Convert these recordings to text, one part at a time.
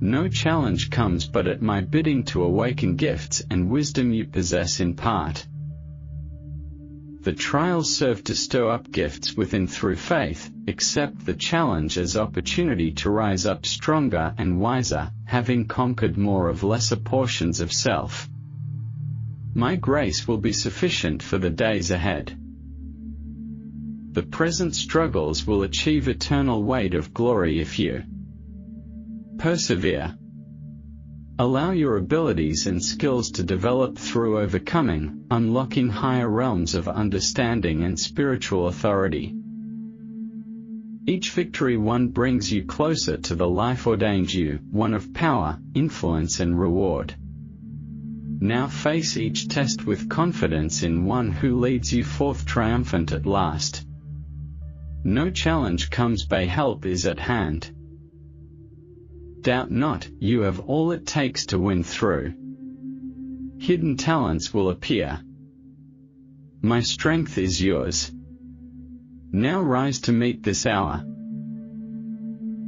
No challenge comes but at my bidding to awaken gifts and wisdom you possess in part. The trials serve to stir up gifts within through faith. Accept the challenge as opportunity to rise up stronger and wiser, having conquered more of lesser portions of self. My grace will be sufficient for the days ahead. The present struggles will achieve eternal weight of glory if you persevere. Allow your abilities and skills to develop through overcoming, unlocking higher realms of understanding and spiritual authority. Each victory won brings you closer to the life ordained you, one of power, influence and reward. Now face each test with confidence in one who leads you forth triumphant at last. No challenge comes but help is at hand. Doubt not, you have all it takes to win through. Hidden talents will appear. My strength is yours. Now rise to meet this hour.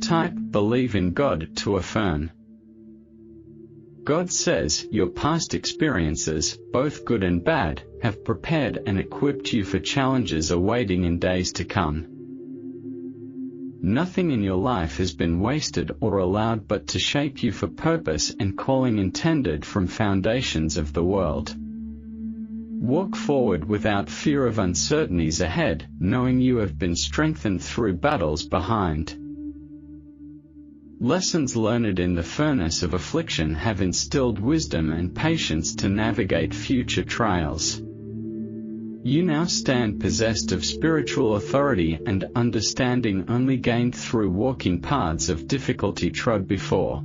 Type, believe in God to affirm. God says, your past experiences, both good and bad, have prepared and equipped you for challenges awaiting in days to come. Nothing in your life has been wasted or allowed but to shape you for purpose and calling intended from foundations of the world. Walk forward without fear of uncertainties ahead, knowing you have been strengthened through battles behind. Lessons learned in the furnace of affliction have instilled wisdom and patience to navigate future trials. You now stand possessed of spiritual authority and understanding only gained through walking paths of difficulty trod before.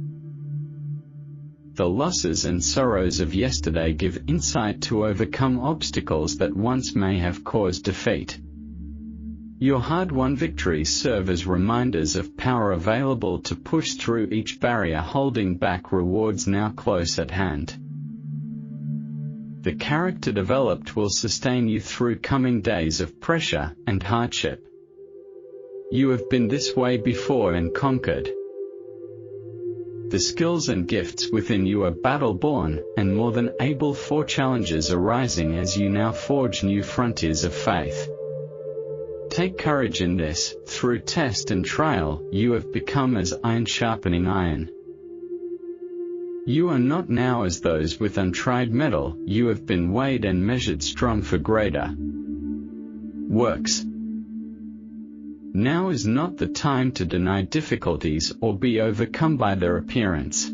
The losses and sorrows of yesterday give insight to overcome obstacles that once may have caused defeat. Your hard-won victories serve as reminders of power available to push through each barrier holding back rewards now close at hand. The character developed will sustain you through coming days of pressure and hardship. You have been this way before and conquered. The skills and gifts within you are battle-born and more than able for challenges arising as you now forge new frontiers of faith. Take courage in this, through test and trial, you have become as iron sharpening iron. You are not now as those with untried metal, you have been weighed and measured strong for greater works. Now is not the time to deny difficulties or be overcome by their appearance.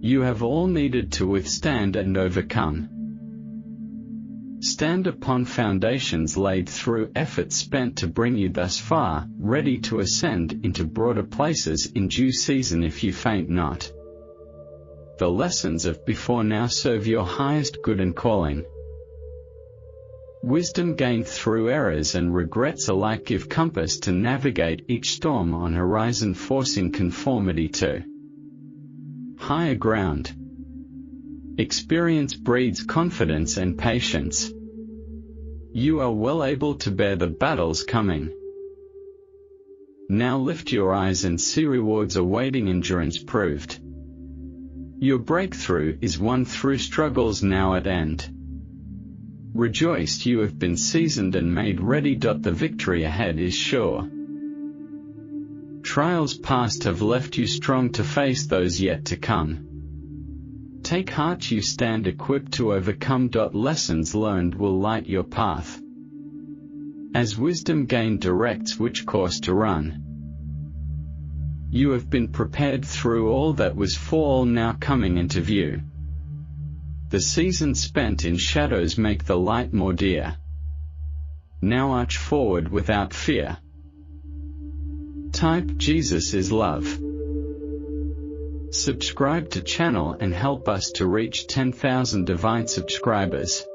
You have all needed to withstand and overcome. Stand upon foundations laid through effort spent to bring you thus far, ready to ascend into broader places in due season if you faint not. The lessons of before now serve your highest good and calling. Wisdom gained through errors and regrets alike give compass to navigate each storm on horizon, forcing conformity to higher ground. Experience breeds confidence and patience. You are well able to bear the battles coming. Now lift your eyes and see rewards awaiting endurance proved. Your breakthrough is won through struggles now at end. Rejoice, you have been seasoned and made ready. The victory ahead is sure. Trials past have left you strong to face those yet to come. Take heart, you stand equipped to overcome. Lessons learned will light your path. As wisdom gained directs which course to run. You have been prepared through all that was for all now coming into view. The seasons spent in shadows make the light more dear. Now arch forward without fear. Type, Jesus is love. Subscribe to channel and help us to reach 10,000 divine subscribers.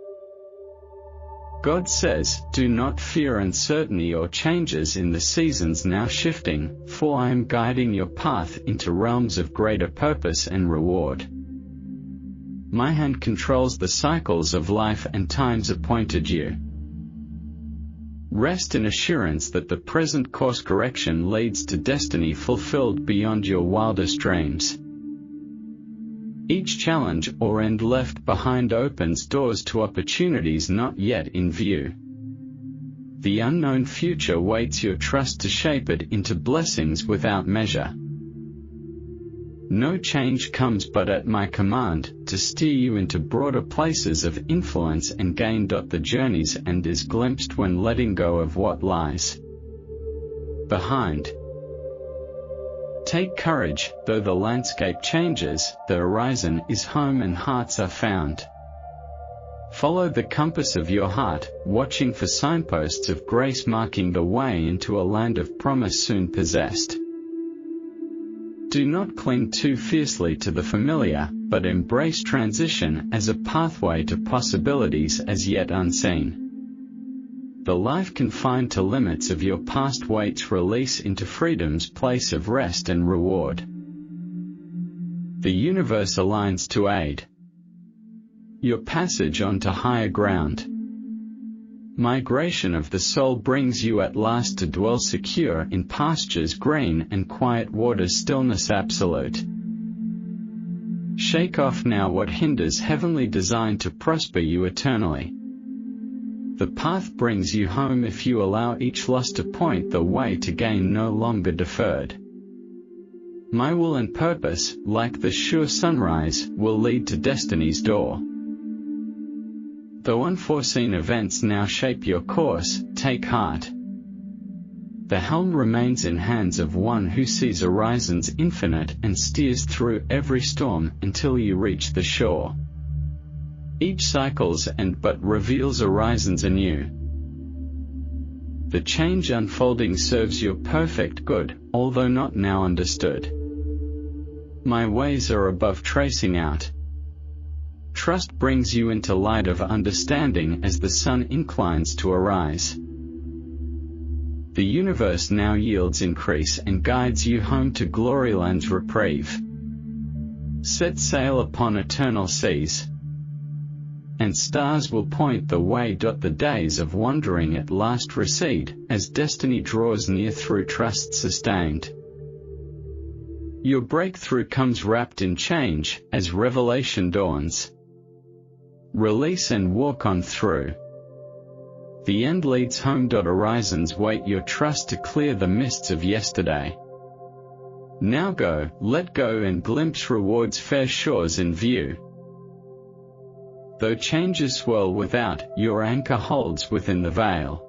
God says, do not fear uncertainty or changes in the seasons now shifting, for I am guiding your path into realms of greater purpose and reward. My hand controls the cycles of life and times appointed you. Rest in assurance that the present course correction leads to destiny fulfilled beyond your wildest dreams. Each challenge or end left behind opens doors to opportunities not yet in view. The unknown future waits your trust to shape it into blessings without measure. No change comes but at my command, to steer you into broader places of influence and gain. The journey's end is glimpsed when letting go of what lies behind. Take courage, though the landscape changes, the horizon is home and hearts are found. Follow the compass of your heart, watching for signposts of grace marking the way into a land of promise soon possessed. Do not cling too fiercely to the familiar, but embrace transition as a pathway to possibilities as yet unseen. The life confined to limits of your past waits release into freedom's place of rest and reward. The universe aligns to aid your passage onto higher ground. Migration of the soul brings you at last to dwell secure in pastures green and quiet waters, stillness absolute. Shake off now what hinders heavenly design to prosper you eternally. The path brings you home if you allow each loss to point the way to gain no longer deferred. My will and purpose, like the sure sunrise, will lead to destiny's door. Though unforeseen events now shape your course, take heart. The helm remains in hands of one who sees horizons infinite and steers through every storm until you reach the shore. Each cycle's end but reveals horizons anew. The change unfolding serves your perfect good, although not now understood. My ways are above tracing out. Trust brings you into light of understanding as the sun inclines to arise. The universe now yields increase and guides you home to gloryland's reprieve. Set sail upon eternal seas, and stars will point the way. The days of wandering at last recede, as destiny draws near through trust sustained. Your breakthrough comes wrapped in change, as revelation dawns. Release and walk on through. The end leads home. Horizons wait your trust to clear the mists of yesterday. Now go, let go and glimpse rewards, fair shores in view. Though changes swirl without, your anchor holds within the veil.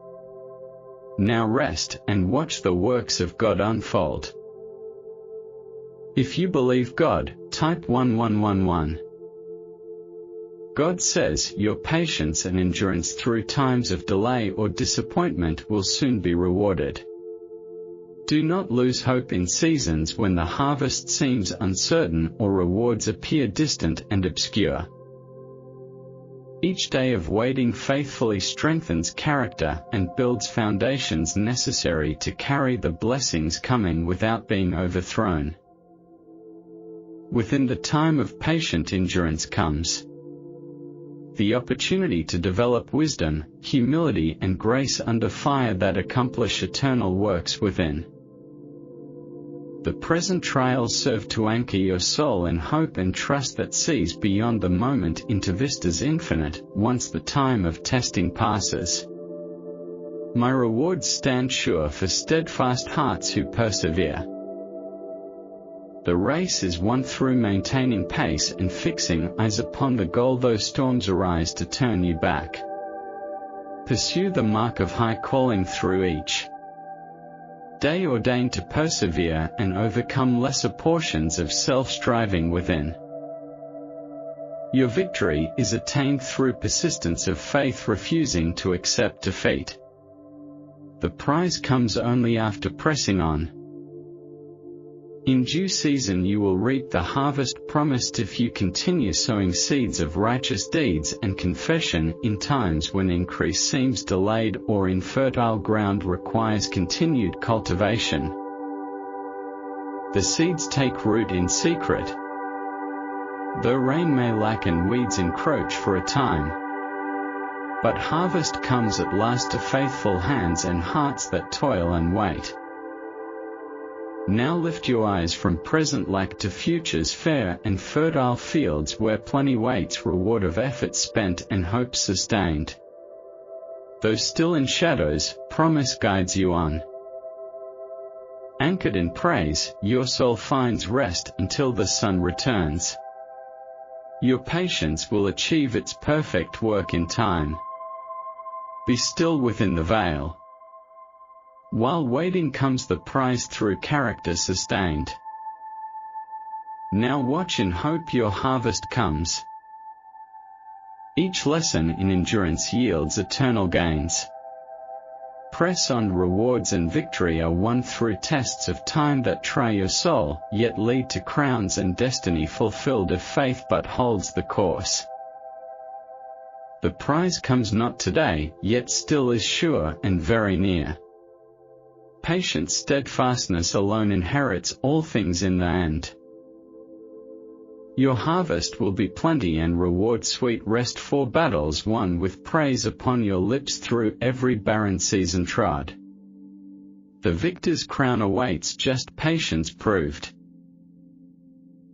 Now rest and watch the works of God unfold. If you believe God, type 1111. God says your patience and endurance through times of delay or disappointment will soon be rewarded. Do not lose hope in seasons when the harvest seems uncertain or rewards appear distant and obscure. Each day of waiting faithfully strengthens character and builds foundations necessary to carry the blessings coming without being overthrown. Within the time of patient endurance comes the opportunity to develop wisdom, humility and grace under fire that accomplish eternal works within. The present trials serve to anchor your soul in hope and trust that sees beyond the moment into vistas infinite, once the time of testing passes. My rewards stand sure for steadfast hearts who persevere. The race is won through maintaining pace and fixing eyes upon the goal, though storms arise to turn you back. Pursue the mark of high calling through each day ordained to persevere and overcome lesser portions of self-striving within. Your victory is attained through persistence of faith, refusing to accept defeat. The prize comes only after pressing on. In due season you will reap the harvest promised if you continue sowing seeds of righteous deeds and confession in times when increase seems delayed or infertile ground requires continued cultivation. The seeds take root in secret. Though rain may lack and weeds encroach for a time, But harvest comes at last to faithful hands and hearts that toil and wait. Now lift your eyes from present lack to future's fair and fertile fields where plenty waits, reward of effort spent and hope sustained. Though still in shadows, promise guides you on. Anchored in praise, your soul finds rest until the sun returns. Your patience will achieve its perfect work in time. Be still within the veil. While waiting comes the prize through character sustained. Now watch in hope your harvest comes. Each lesson in endurance yields eternal gains. Press on, rewards and victory are won through tests of time that try your soul, yet lead to crowns and destiny fulfilled if faith but holds the course. The prize comes not today, yet still is sure and very near. Patient steadfastness alone inherits all things in the end. Your harvest will be plenty and reward sweet rest for battles won with praise upon your lips through every barren season trod. The victor's crown awaits just patience proved.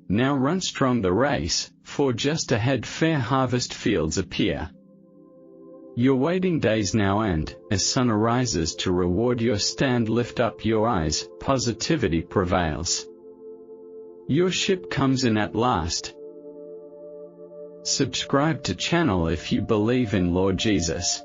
Now run strong the race, for just ahead fair harvest fields appear. Your waiting days now end, as sun arises to reward your stand. Lift up your eyes, positivity prevails. Your ship comes in at last. Subscribe to channel if you believe in Lord Jesus.